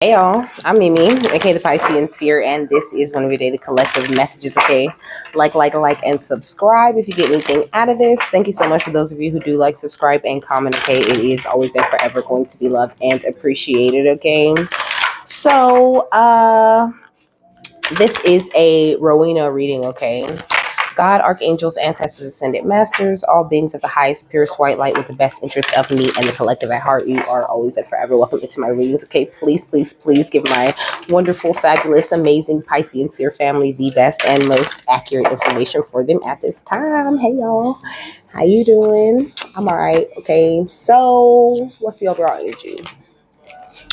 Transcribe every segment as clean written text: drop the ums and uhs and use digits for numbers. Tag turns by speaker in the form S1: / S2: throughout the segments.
S1: Hey y'all, I'm Mimi, aka the Piscean Seer, and this is one of your daily collective messages, okay? Like, and subscribe if you get anything out of this. Thank you so much to those of you who do like, subscribe, and comment, okay? It is always and forever going to be loved and appreciated, okay? So, this is a Rowena reading, okay? God, archangels, ancestors, ascended masters, all beings of the highest, purest white light with the best interest of me and the collective at heart. You are always and forever welcome into my readings. Okay, please give my wonderful, fabulous, amazing Piscean Seer family the best and most accurate information for them at this time. Hey y'all, how you doing? I'm all right. Okay, so what's the overall energy?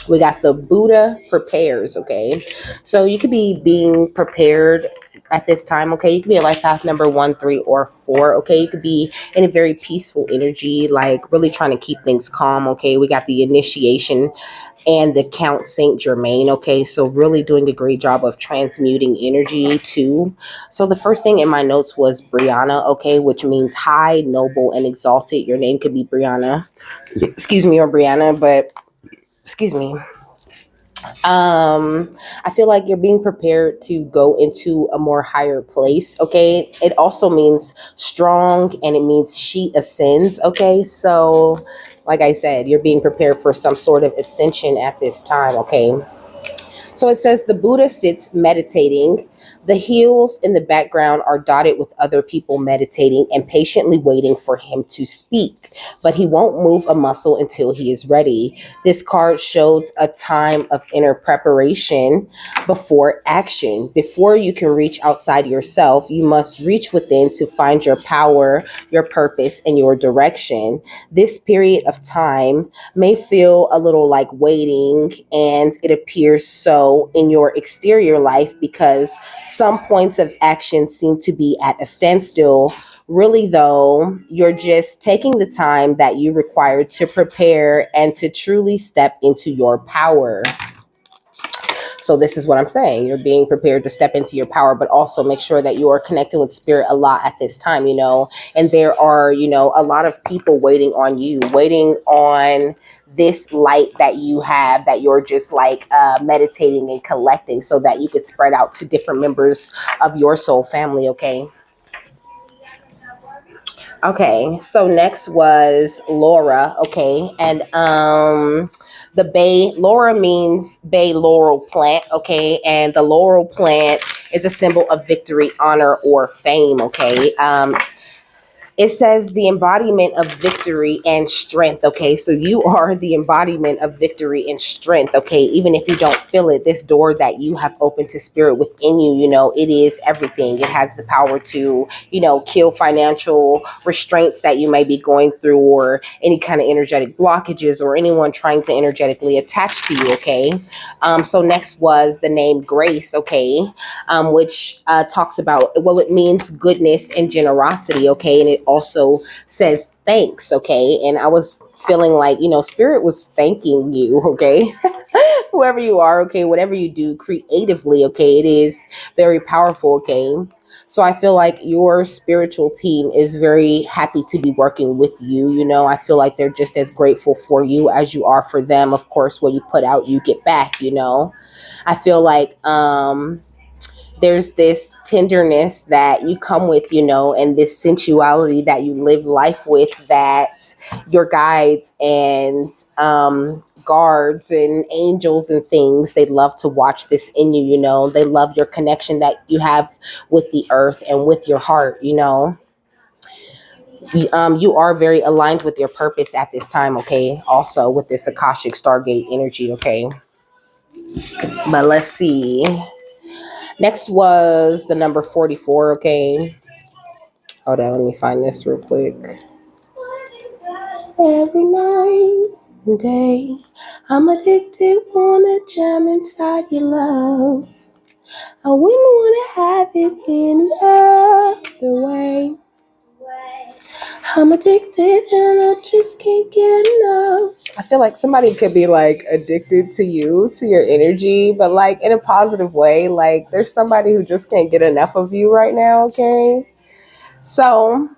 S1: We got the Buddha prepares, okay? So you could be being prepared at this time, okay? You could be a life path number 1, 3, or 4, okay? You could be in a very peaceful energy, like really trying to keep things calm, okay? We got the initiation and the Count Saint Germain, okay? So really doing a great job of transmuting energy too. So the first thing in my notes was Brianna, okay? Which means high, noble, and exalted. Your name could be Brianna, excuse me, or Brianna, but excuse me. I feel like you're being prepared to go into a more higher place, okay? It also means strong and it means she ascends, okay? So like I said, you're being prepared for some sort of ascension at this time, okay? So it says the Buddha sits meditating. The hills in the background are dotted with other people meditating and patiently waiting for him to speak. But he won't move a muscle until he is ready. This card shows a time of inner preparation before action. Before you can reach outside yourself, you must reach within to find your power, your purpose, and your direction. This period of time may feel a little like waiting, and it appears so in your exterior life because some points of action seem to be at a standstill. Really, though, you're just taking the time that you require to prepare and to truly step into your power. So this is what I'm saying. You're being prepared to step into your power, but also make sure that you are connecting with spirit a lot at this time, and there are, a lot of people waiting on you, waiting on this light that you have, that you're just like meditating and collecting so that you could spread out to different members of your soul family. Okay, so next was Laura, okay, and the bay, Laura means bay laurel plant, okay, and the laurel plant is a symbol of victory, honor, or fame, okay. It says the embodiment of victory and strength. Okay, so you are the embodiment of victory and strength. Okay, even if you don't feel it, this door that you have opened to spirit within you, it is everything. It has the power to, kill financial restraints that you may be going through, or any kind of energetic blockages, or anyone trying to energetically attach to you. Okay, so next was the name Grace. Okay, which talks about, well, it means goodness and generosity, okay? And it also says thanks, okay? And I was feeling like, spirit was thanking you, okay? Whoever you are, okay? Whatever you do creatively, okay? It is very powerful, okay? So I feel like your spiritual team is very happy to be working with you. I feel like they're just as grateful for you as you are for them. Of course, what you put out, you get back. I feel like there's this tenderness that you come with, and this sensuality that you live life with, that your guides and guards and angels and things, they love to watch this in you. They love your connection that you have with the earth and with your heart. You are very aligned with your purpose at this time, okay? Also with this Akashic Stargate energy, okay? But let's see. Next was the number 44, okay? Hold on, let me find this real quick. Every night and day, I'm addicted, wanna jam inside your love. I wouldn't wanna have it any other way. I'm addicted and I just can't get enough. I feel like somebody could be like addicted to you, to your energy, but like in a positive way. Like there's somebody who just can't get enough of you right now, okay? So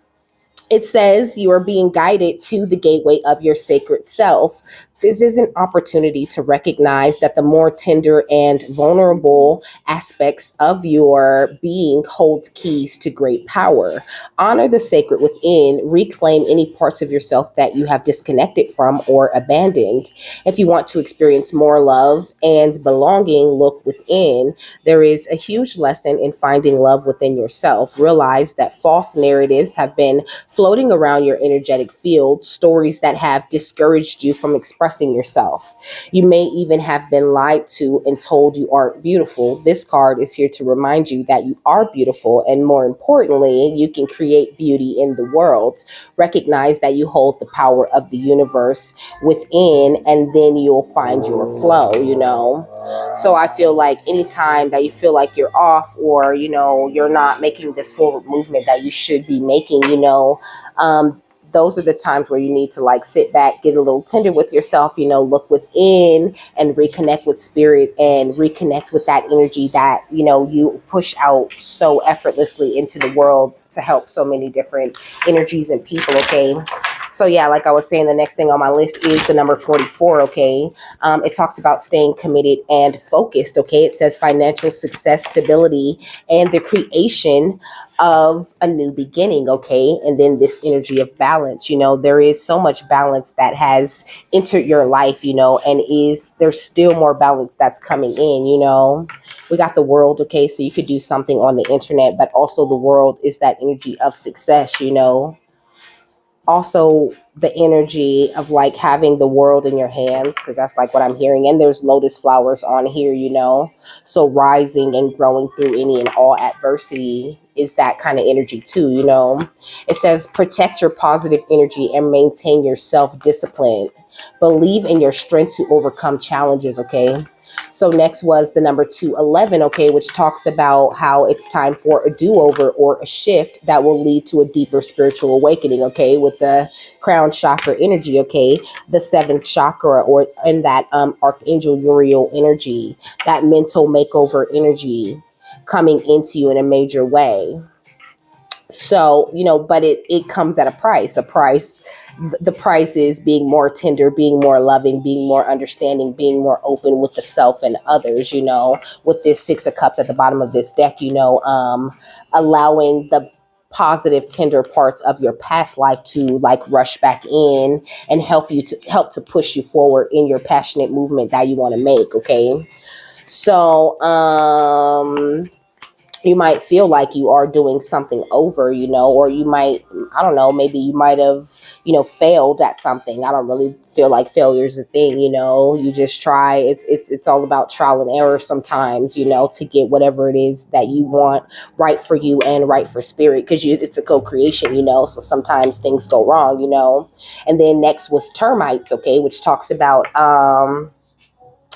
S1: it says you are being guided to the gateway of your sacred self. This is an opportunity to recognize that the more tender and vulnerable aspects of your being hold keys to great power. Honor the sacred within, reclaim any parts of yourself that you have disconnected from or abandoned. If you want to experience more love and belonging, look within. There is a huge lesson in finding love within yourself. Realize that false narratives have been floating around your energetic field, stories that have discouraged you from expressing yourself. You may even have been lied to and told you aren't beautiful. This card is here to remind you that you are beautiful, and more importantly, you can create beauty in the world. Recognize that you hold the power of the universe within, and then you'll find your flow, you know. So I feel like anytime that you feel like you're off, or you're not making this forward movement that you should be making, those are the times where you need to like sit back, get a little tender with yourself, look within and reconnect with spirit and reconnect with that energy that, you push out so effortlessly into the world to help so many different energies and people. Okay. So yeah, like I was saying, the next thing on my list is the number 44. Okay. It talks about staying committed and focused. Okay. It says financial success, stability, and the creation of a new beginning. Okay. And then this energy of balance, there is so much balance that has entered your life, and there's still more balance that's coming in. We got the world. Okay. So you could do something on the internet, but also the world is that energy of success, also the energy of like having the world in your hands, because that's like what I'm hearing. And there's lotus flowers on here, so rising and growing through any and all adversity is that kind of energy too. It says protect your positive energy and maintain your self-discipline. Believe in your strength to overcome challenges. Okay. So next was the number 211, okay, which talks about how it's time for a do-over or a shift that will lead to a deeper spiritual awakening, okay, with the crown chakra energy, okay, the seventh chakra, or in that Archangel Uriel energy, that mental makeover energy coming into you in a major way. So, but it comes at a price. The price is being more tender, being more loving, being more understanding, being more open with the self and others, with this Six of Cups at the bottom of this deck, allowing the positive tender parts of your past life to like rush back in and help to push you forward in your passionate movement that you want to make. Okay. So you might feel like you are doing something over, or you might, I don't know, maybe you might have, failed at something. I don't really feel like failure is a thing, you just try. It's all about trial and error sometimes, to get whatever it is that you want right for you and right for spirit, because it's a co-creation, so sometimes things go wrong, And then next was termites, okay, which talks about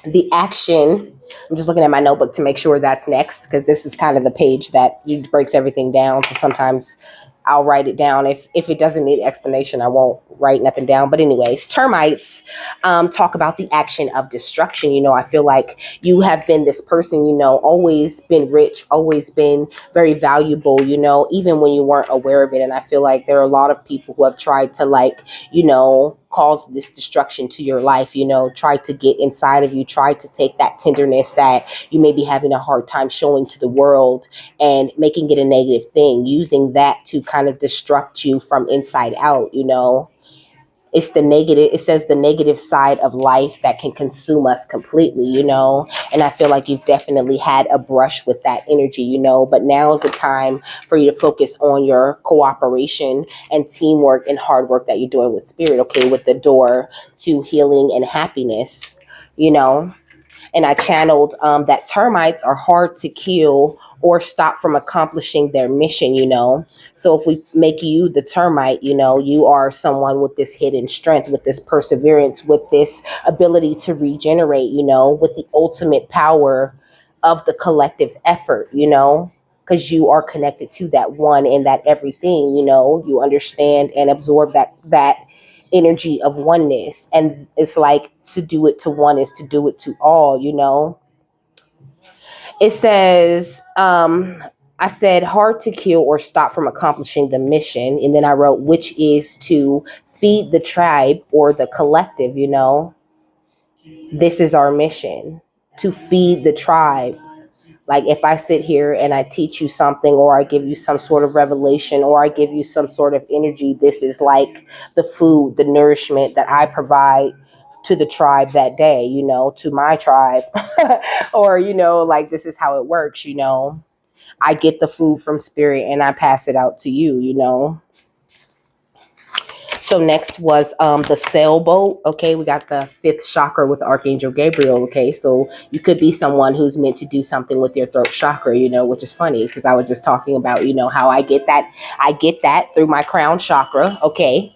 S1: the action. I'm just looking at my notebook to make sure that's next, because this is kind of the page that breaks everything down. So sometimes I'll write it down. If it doesn't need explanation, I won't write nothing down. But anyways, termites talk about the action of destruction. I feel like you have been this person, always been rich, always been very valuable, even when you weren't aware of it. And I feel like there are a lot of people who have tried to like, cause this destruction to your life, try to get inside of you, try to take that tenderness that you may be having a hard time showing to the world and making it a negative thing, using that to kind of destruct you from inside out. It's the negative. It says the negative side of life that can consume us completely, and I feel like you've definitely had a brush with that energy, but now is the time for you to focus on your cooperation and teamwork and hard work that you're doing with spirit, okay, with the door to healing and happiness, and I channeled that termites are hard to kill or stop from accomplishing their mission, So if we make you the termite, you are someone with this hidden strength, with this perseverance, with this ability to regenerate, with the ultimate power of the collective effort, because you are connected to that one and that everything, you understand and absorb that energy of oneness. And it's like to do it to one is to do it to all, It says, I said hard to kill or stop from accomplishing the mission. And then I wrote, which is to feed the tribe or the collective, This is our mission, to feed the tribe. Like if I sit here and I teach you something, or I give you some sort of revelation, or I give you some sort of energy, this is like the food, the nourishment that I provide to the tribe that day, to my tribe. Or, like this is how it works, I get the food from spirit and I pass it out to you. So next was the sailboat. Okay, we got the fifth chakra with Archangel Gabriel. Okay, so you could be someone who's meant to do something with your throat chakra, which is funny because I was just talking about, how I get that. I get that through my crown chakra. Okay,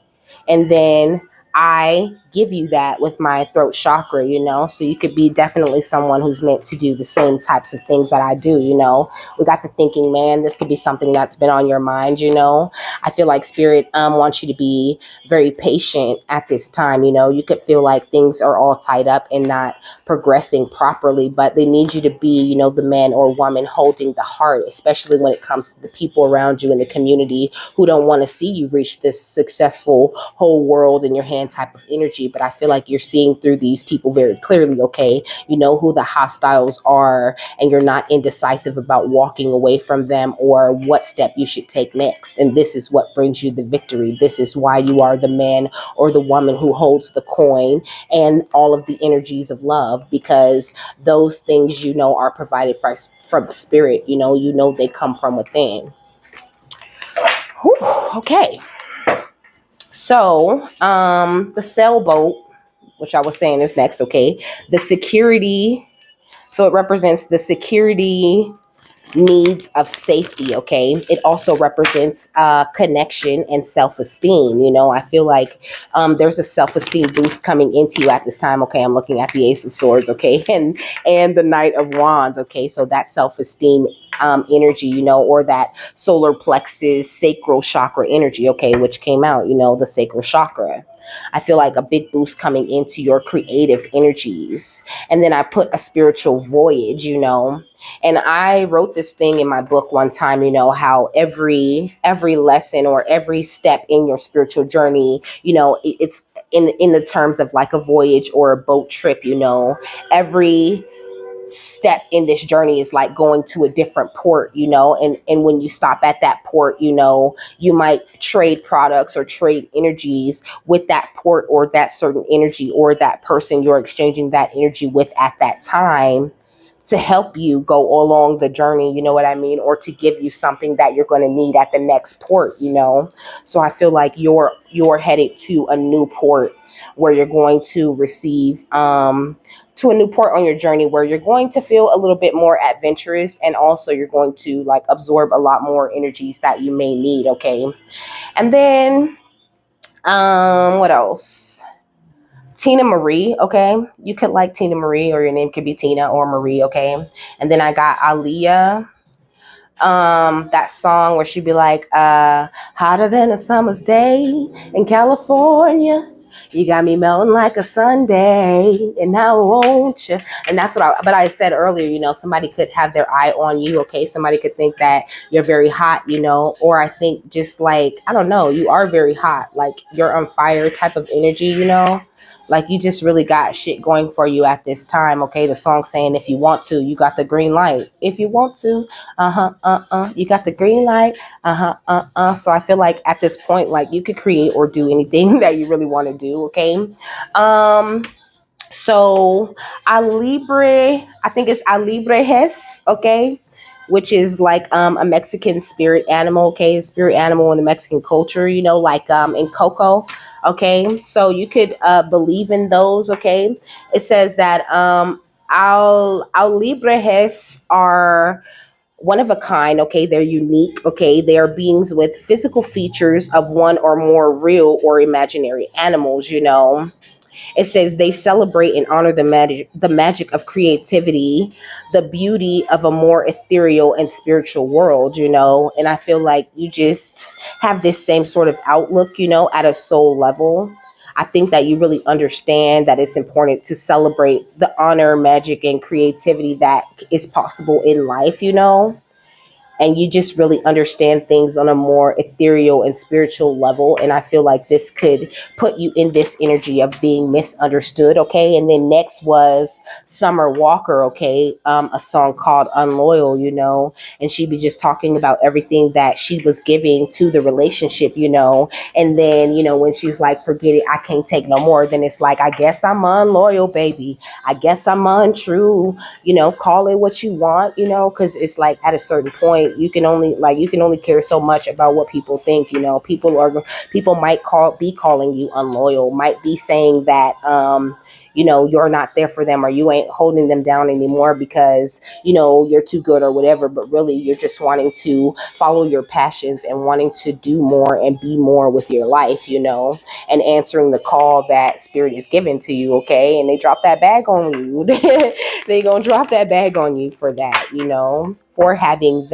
S1: and then I give you that with my throat chakra, so you could be definitely someone who's meant to do the same types of things that I do. We got the thinking man. This could be something that's been on your mind. I feel like spirit wants you to be very patient at this time. You could feel like things are all tied up and not progressing properly, but they need you to be, the man or woman holding the heart, especially when it comes to the people around you in the community who don't want to see you reach this successful whole world in your hand type of energy. But I feel like you're seeing through these people very clearly. Okay, you know who the hostiles are, and you're not indecisive about walking away from them or what step you should take next. And this is what brings you the victory. This is why you are the man or the woman who holds the coin and all of the energies of love, because those things, are provided from spirit. They come from within. Whew, okay. So, the sailboat, which I was saying is next, okay? The security, so it represents the security needs of safety, okay? It also represents connection and self-esteem. I feel like there's a self-esteem boost coming into you at this time, okay? I'm looking at the Ace of Swords, okay? And the Knight of Wands, okay? So that self-esteem energy, or that solar plexus sacral chakra energy, okay, which came out, the sacral chakra. I feel like a big boost coming into your creative energies. And then I put a spiritual voyage, and I wrote this thing in my book one time, how every lesson or every step in your spiritual journey, it's in the terms of like a voyage or a boat trip, every step in this journey is like going to a different port, and when you stop at that port, you might trade products or trade energies with that port or that certain energy or that person you're exchanging that energy with at that time, to help you go along the journey, you know what I mean? Or to give you something that you're going to need at the next port, So I feel like you're headed to a new port where you're going to receive to a new port on your journey, where you're going to feel a little bit more adventurous, and also you're going to like absorb a lot more energies that you may need, okay? And then what else? Tina Marie, okay? You could like Tina Marie, or your name could be Tina or Marie, okay? And then I got Aaliyah, that song where she'd be like, hotter than a summer's day in California. You got me melting like a Sunday, and now won't you? And that's but I said earlier, somebody could have their eye on you, okay? Somebody could think that you're very hot, or I think just like, I don't know, you are very hot, like you're on fire type of energy, like you just really got shit going for you at this time, okay? The song saying, if you want to, you got the green light. If you want to, you got the green light, So I feel like at this point, like you could create or do anything that you really want to do, okay? So Alibre, I think it's Alibrejes, okay? Which is like a Mexican spirit animal, okay? A spirit animal in the Mexican culture, like in Coco, okay? So you could believe in those, okay? It says that Alibrejes are one of a kind, okay? They're unique, okay? They are beings with physical features of one or more real or imaginary animals, It says they celebrate and honor the magic of creativity, the beauty of a more ethereal and spiritual world, And I feel like you just have this same sort of outlook, at a soul level. I think that you really understand that it's important to celebrate the honor, magic, and creativity that is possible in life, and you just really understand things on a more ethereal and spiritual level. And I feel like this could put you in this energy of being misunderstood. Okay. And then next was Summer Walker. Okay. A song called Unloyal, and she'd be just talking about everything that she was giving to the relationship, and then, when she's like, forget it, I can't take no more, then it's like, I guess I'm unloyal, baby. I guess I'm untrue, call it what you want, because it's like at a certain point, you can only care so much about what people think, people might be calling you unloyal, might be saying that, you're not there for them, or you ain't holding them down anymore because, you're too good or whatever. But really, you're just wanting to follow your passions and wanting to do more and be more with your life, and answering the call that spirit is given to you. Okay. And they drop that bag on you. They gonna drop that bag on you for that, for having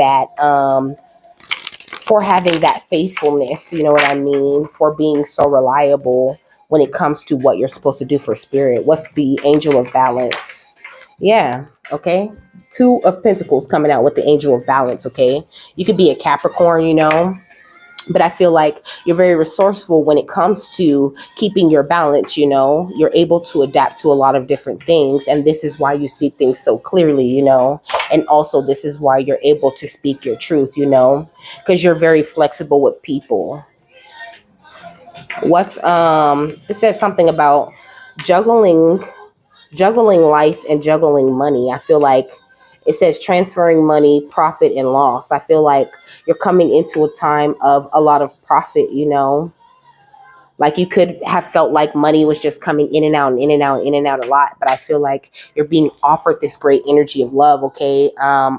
S1: that faithfulness, you know what I mean? For being so reliable when it comes to what you're supposed to do for spirit. What's the angel of balance? Yeah, okay. Two of Pentacles coming out with the angel of balance, okay? You could be a Capricorn, but I feel like you're very resourceful when it comes to keeping your balance. You're able to adapt to a lot of different things, and this is why you see things so clearly, and also this is why you're able to speak your truth, because you're very flexible with people. It says something about juggling life and juggling money. I feel like it says transferring money, profit and loss. I feel like you're coming into a time of a lot of profit, like you could have felt like money was just coming in and out and in and out and in and out a lot. But I feel like you're being offered this great energy of love, okay,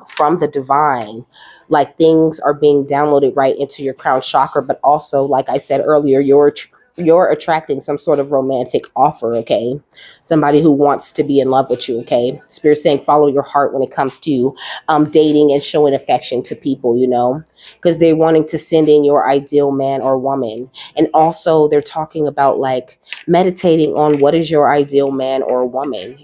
S1: from the divine. Like things are being downloaded right into your crown chakra. But also, like I said earlier, you're attracting some sort of romantic offer, okay? Somebody who wants to be in love with you, okay? Spirit saying follow your heart when it comes to dating and showing affection to people, because they're wanting to send in your ideal man or woman. And also they're talking about like meditating on what is your ideal man or woman,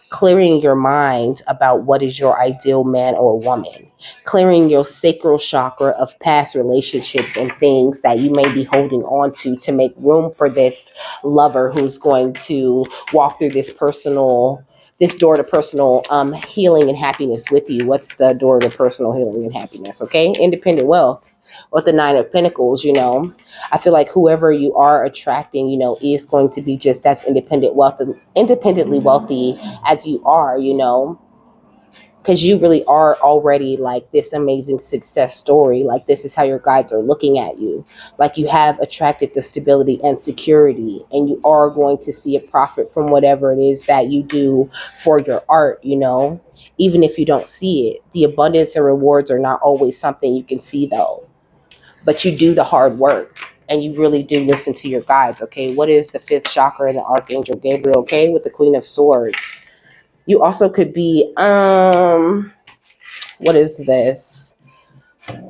S1: clearing your mind about what is your ideal man or woman, clearing your sacral chakra of past relationships and things that you may be holding on to make room for this lover who's going to walk through this door to personal healing and happiness with you. What's the door to personal healing and happiness? Okay, independent wealth. With the Nine of Pentacles, I feel like whoever you are attracting, is going to be just as independently wealthy as you are, because you really are already like this amazing success story. Like this is how your guides are looking at you. Like you have attracted the stability and security, and you are going to see a profit from whatever it is that you do for your art, even if you don't see it. The abundance and rewards are not always something you can see though. But you do the hard work and you really do listen to your guides, okay? What is the fifth chakra in the Archangel Gabriel, okay? With the Queen of Swords. You also could be, what is this?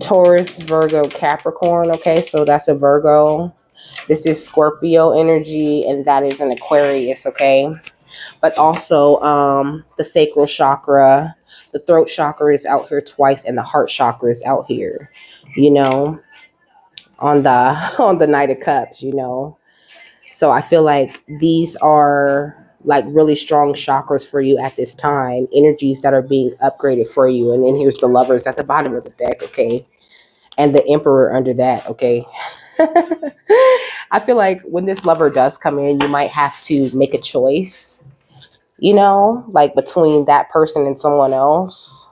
S1: Taurus, Virgo, Capricorn, okay? So that's a Virgo. This is Scorpio energy, and that is an Aquarius, okay? But also the sacral chakra, the throat chakra is out here twice, and the heart chakra is out here, on the Knight of Cups, So I feel like these are like really strong chakras for you at this time, energies that are being upgraded for you. And then here's the Lovers at the bottom of the deck, okay? And the Emperor under that, okay? I feel like when this Lover does come in, you might have to make a choice, like between that person and someone else.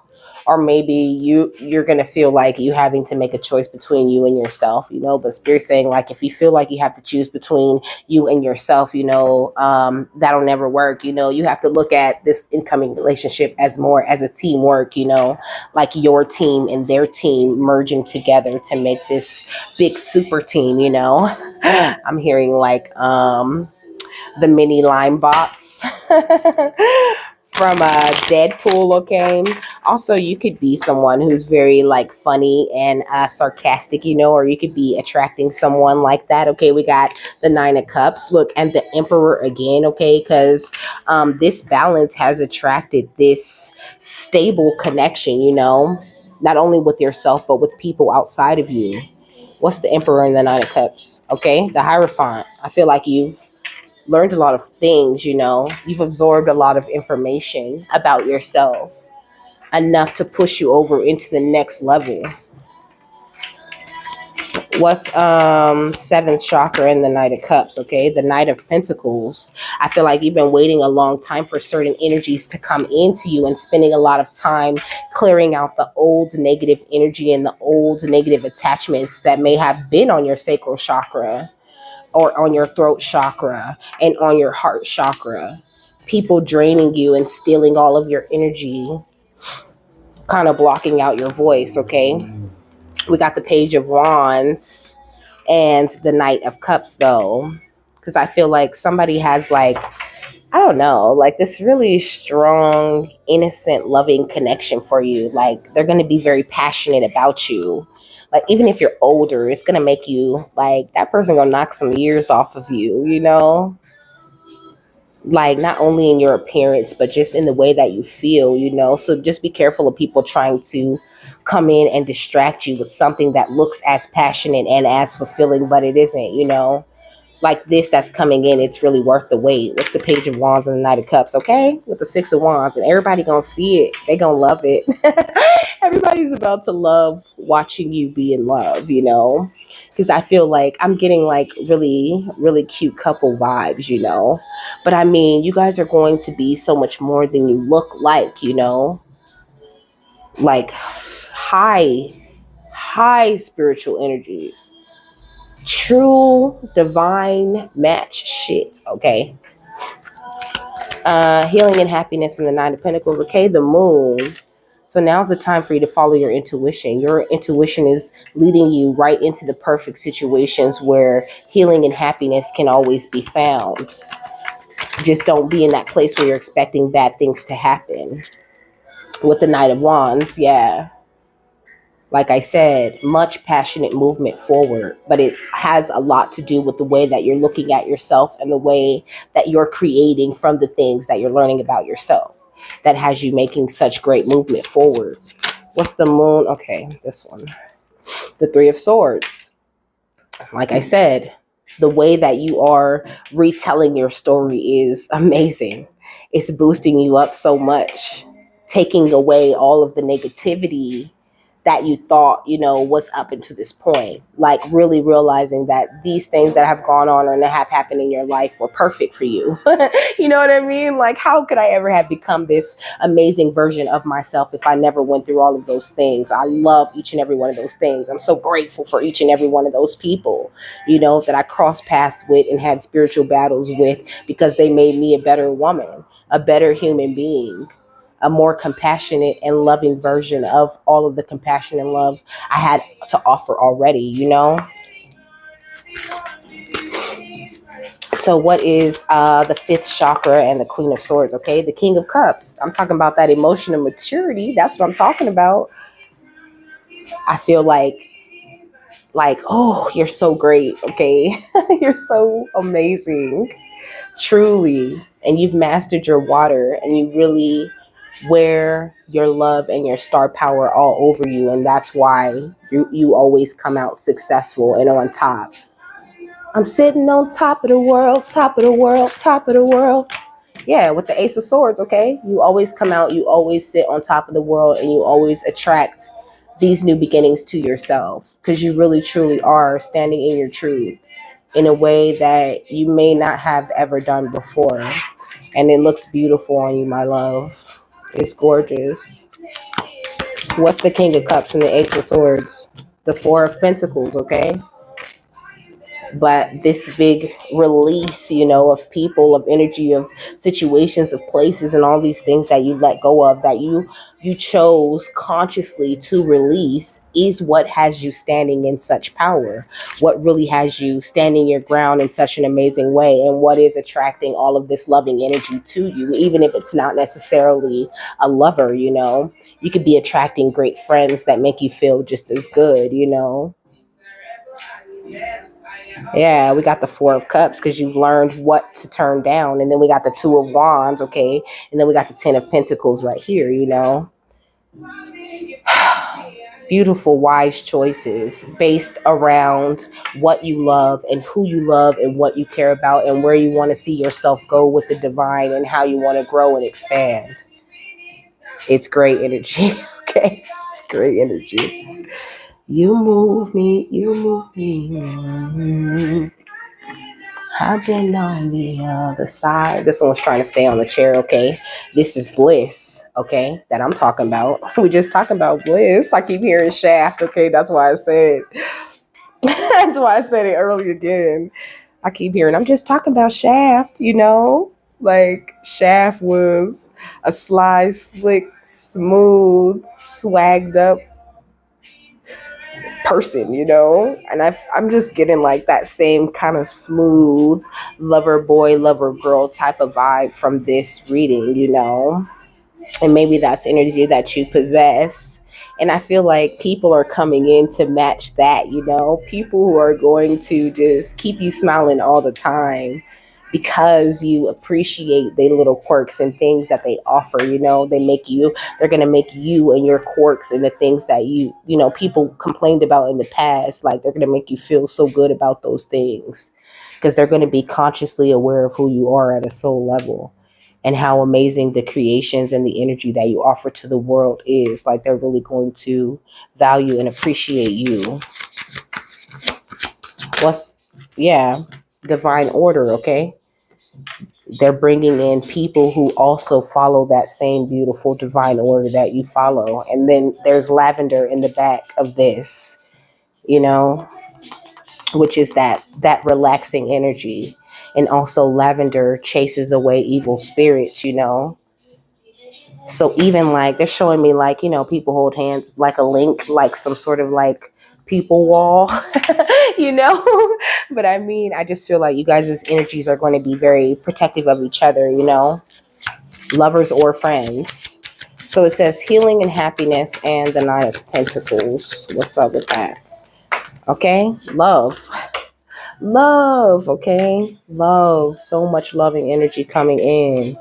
S1: Or maybe you're going to feel like you having to make a choice between you and yourself, but Spirit's saying like, if you feel like you have to choose between you and yourself, that'll never work. You have to look at this incoming relationship as more as a teamwork, like your team and their team merging together to make this big super team, I'm hearing like, the mini lime bots from Deadpool, okay? Also, you could be someone who's very like funny and sarcastic, or you could be attracting someone like that, okay? We got the Nine of Cups, look, and the Emperor again, okay? Because this balance has attracted this stable connection, not only with yourself, but with people outside of you. What's the Emperor in the Nine of Cups? Okay, the Hierophant. I feel like you've learned a lot of things, you know. You've absorbed a lot of information about yourself, enough to push you over into the next level. What's seventh chakra in the Knight of Cups? Okay, the Knight of Pentacles. I feel like you've been waiting a long time for certain energies to come into you, and spending a lot of time clearing out the old negative energy and the old negative attachments that may have been on your sacral chakra, or on your throat chakra, and on your heart chakra. People draining you and stealing all of your energy, kind of blocking out your voice. Okay, we got the Page of Wands and the Knight of Cups, though, because I feel like somebody has, like, I don't know, like this really strong, innocent, loving connection for you. Like, they're going to be very passionate about you. Like, even if you're older, it's going to make you, like, that person going to knock some years off of you, you know? Like, not only in your appearance, but just in the way that you feel, you know? So just be careful of people trying to come in and distract you with something that looks as passionate and as fulfilling, but it isn't, you know? Like this that's coming in, it's really worth the wait. With the Page of Wands and the Knight of Cups, okay? With the Six of Wands, and everybody gonna see it. They gonna love it. Everybody's about to love watching you be in love, you know? Because I feel like I'm getting like really, really cute couple vibes, you know? But I mean, you guys are going to be so much more than you look like, you know? Like high spiritual energies. True divine match shit, okay? Healing and happiness from the Nine of Pentacles, okay? The Moon. So now's the time for you to follow your intuition. Your intuition is leading you right into the perfect situations where healing and happiness can always be found. Just don't be in that place where you're expecting bad things to happen. With the Knight of Wands, yeah. Like I said, much passionate movement forward, but it has a lot to do with the way that you're looking at yourself and the way that you're creating from the things that you're learning about yourself that has you making such great movement forward. What's the Moon? Okay, this one. The Three of Swords. Like I said, the way that you are retelling your story is amazing. It's boosting you up so much, taking away all of the negativity that you thought, you know, was up until this point. Like really realizing that these things that have gone on or that have happened in your life were perfect for you. You know what I mean? Like, how could I ever have become this amazing version of myself if I never went through all of those things? I love each and every one of those things. I'm so grateful for each and every one of those people, you know, that I crossed paths with and had spiritual battles with, because they made me a better woman, a better human being, a more compassionate and loving version of all of the compassion and love I had to offer already, you know? So what is the fifth chakra and the Queen of Swords, okay? The King of Cups. I'm talking about that emotional maturity. That's what I'm talking about. I feel like, oh, you're so great, okay? You're so amazing, truly. And you've mastered your water, and you really wear your love and your star power all over you, and that's why you always come out successful and on top. I'm sitting on top of the world, top of the world, top of the world. Yeah, with the Ace of Swords, okay? You always come out, you always sit on top of the world, and you always attract these new beginnings to yourself, because you really truly are standing in your truth in a way that you may not have ever done before. And it looks beautiful on you, my love. It's gorgeous. What's the King of Cups and the Ace of Swords? The Four of Pentacles, okay? But this big release, you know, of people, of energy, of situations, of places, and all these things that you let go of, that you chose consciously to release, is what has you standing in such power. What really has you standing your ground in such an amazing way, and what is attracting all of this loving energy to you, even if it's not necessarily a lover, you know. You could be attracting great friends that make you feel just as good, you know. Yeah, we got the Four of Cups because you've learned what to turn down. And then we got the Two of Wands, okay? And then we got the Ten of Pentacles right here, you know? beautiful, wise choices based around what you love and who you love and what you care about and where you want to see yourself go with the divine and how you want to grow and expand. It's great energy. Okay. It's great energy. You move me, you move me. I've been on the other side. This one's trying to stay on the chair, okay? This is bliss, okay? That I'm talking about. We just talking about bliss. I keep hearing shaft, okay? That's why I said that's why I said it earlier again. I keep hearing I'm just talking about shaft, you know? Like Shaft was a sly, slick, smooth, swagged up person, you know? And I'm just getting like that same kind of smooth lover boy, lover girl type of vibe from this reading, you know? And maybe that's energy that you possess. And I feel like people are coming in to match that, you know? People who are going to just keep you smiling all the time because you appreciate the little quirks and things that they offer, you know? They're going to make you and your quirks and the things that you know, people complained about in the past, like they're going to make you feel so good about those things because they're going to be consciously aware of who you are at a soul level and how amazing the creations and the energy that you offer to the world is. Like they're really going to value and appreciate you. What's, yeah, divine order, okay? They're bringing in people who also follow that same beautiful divine order that you follow. And then there's lavender in the back of this, you know, which is that relaxing energy. And also lavender chases away evil spirits, you know. So even like they're showing me like, you know, people hold hands like a link, like some sort of like people wall, you know? But I mean, I just feel like you guys' energies are going to be very protective of each other, you know, lovers or friends. So it says healing and happiness and the Nine of Pentacles. What's up with that? Okay. Love. Love. Okay. Love. So much loving energy coming in,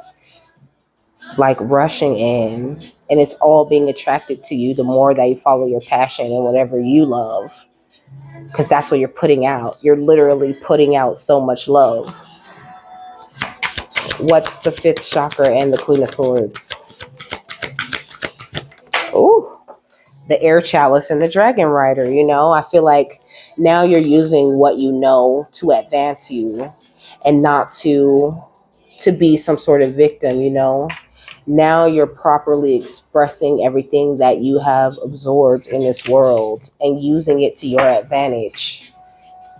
S1: like rushing in, and it's all being attracted to you the more that you follow your passion and whatever you love, because that's what you're putting out. You're literally putting out so much love. What's the fifth chakra and the Queen of Swords? Ooh, the air chalice and the dragon rider. You know, I feel like now you're using what you know to advance you and not to be some sort of victim, you know. Now you're properly expressing everything that you have absorbed in this world and using it to your advantage.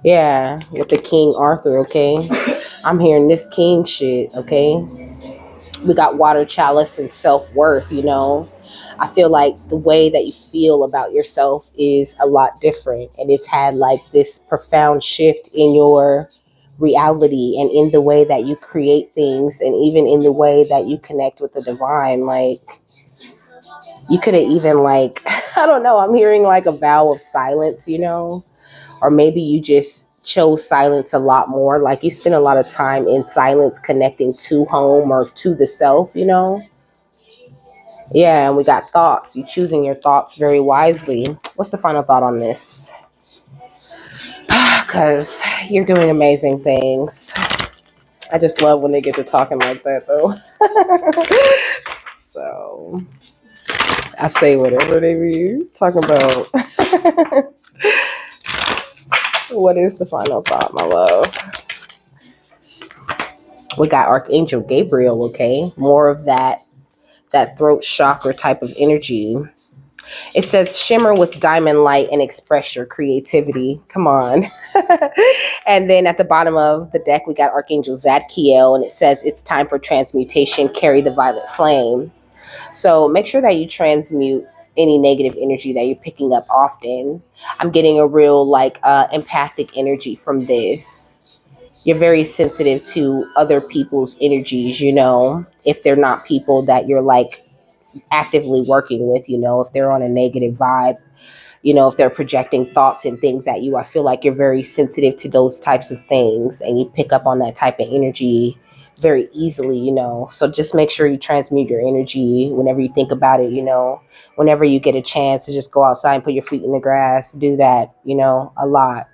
S1: Yeah, with the King Arthur, okay? I'm hearing this king shit, okay? We got water chalice and self-worth, you know? I feel like the way that you feel about yourself is a lot different, and it's had like this profound shift in your reality and in the way that you create things and even in the way that you connect with the divine. Like you could have even like I don't know, I'm hearing like a vow of silence, you know, or maybe you just chose silence a lot more, like you spend a lot of time in silence connecting to home or to the self, you know. Yeah, and we got thoughts. You choosing your thoughts very wisely. What's the final thought on this? Because you're doing amazing things. I just love when they get to talking like that, though. So I say whatever they be talking about. What is the final thought, my love? We got Archangel Gabriel, okay? More of that throat chakra type of energy. It says shimmer with diamond light and express your creativity. Come on. And then at the bottom of the deck, we got Archangel Zadkiel, and it says it's time for transmutation. Carry the violet flame. So make sure that you transmute any negative energy that you're picking up often. I'm getting a real like empathic energy from this. You're very sensitive to other people's energies, you know, if they're not people that you're like actively working with, you know, if they're on a negative vibe, you know, if they're projecting thoughts and things at you. I feel like you're very sensitive to those types of things and you pick up on that type of energy very easily, So just make sure you transmute your energy whenever you think about it, whenever you get a chance to just go outside and put your feet in the grass, do that, a lot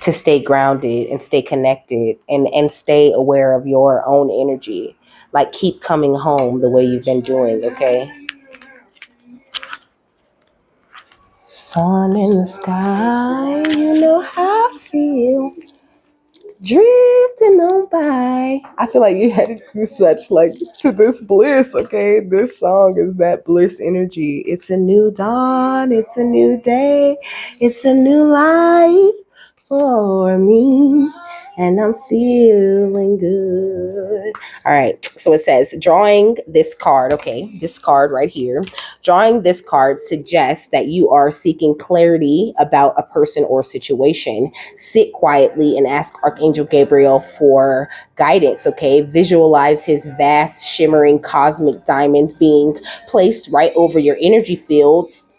S1: to stay grounded and stay connected and stay aware of your own energy. Like keep coming home the way you've been doing, okay? Sun in the sky, you know how I feel. Drifting on by. I feel like you headed to such like to this bliss, okay? This song is that bliss energy. It's a new dawn, it's a new day, it's a new life for me. And I'm feeling good. All right. So it says drawing this card, okay? This card right here. Drawing this card suggests that you are seeking clarity about a person or situation. Sit quietly and ask Archangel Gabriel for guidance, okay? Visualize his vast, shimmering cosmic diamond being placed right over your energy fields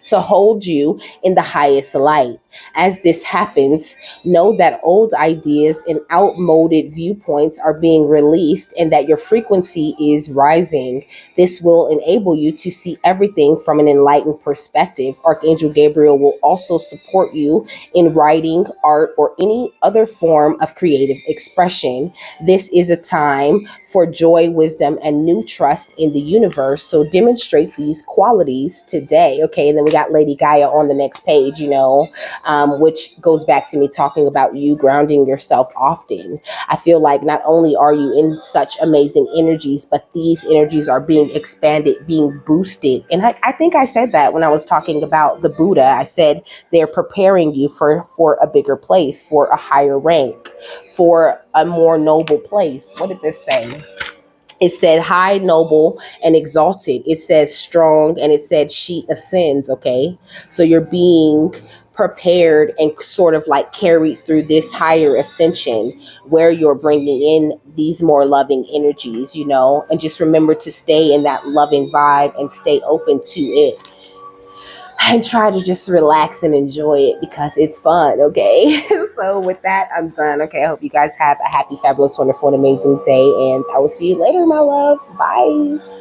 S1: to hold you in the highest light. As this happens, know that old ideas and outmoded viewpoints are being released and that your frequency is rising. This will enable you to see everything from an enlightened perspective. Archangel Gabriel will also support you in writing, art, or any other form of creative expression. This is a time for joy, wisdom, and new trust in the universe. So demonstrate these qualities today. Okay, and then we got Lady Gaia on the next page, which goes back to me talking about you grounding yourself often. I feel like not only are you in such amazing energies, but these energies are being expanded, being boosted. And I think I said that when I was talking about the Buddha. I said they're preparing you for a bigger place, for a higher rank, for a more noble place. What did this say? It said high, noble, and exalted. It says strong, and it said she ascends, okay? So you're being prepared and sort of like carried through this higher ascension where you're bringing in these more loving energies, and just remember to stay in that loving vibe and stay open to it and try to just relax and enjoy it because it's fun, okay? So with that, I'm done. Okay, I hope you guys have a happy, fabulous, wonderful, and amazing day, and I will see you later, my love. Bye.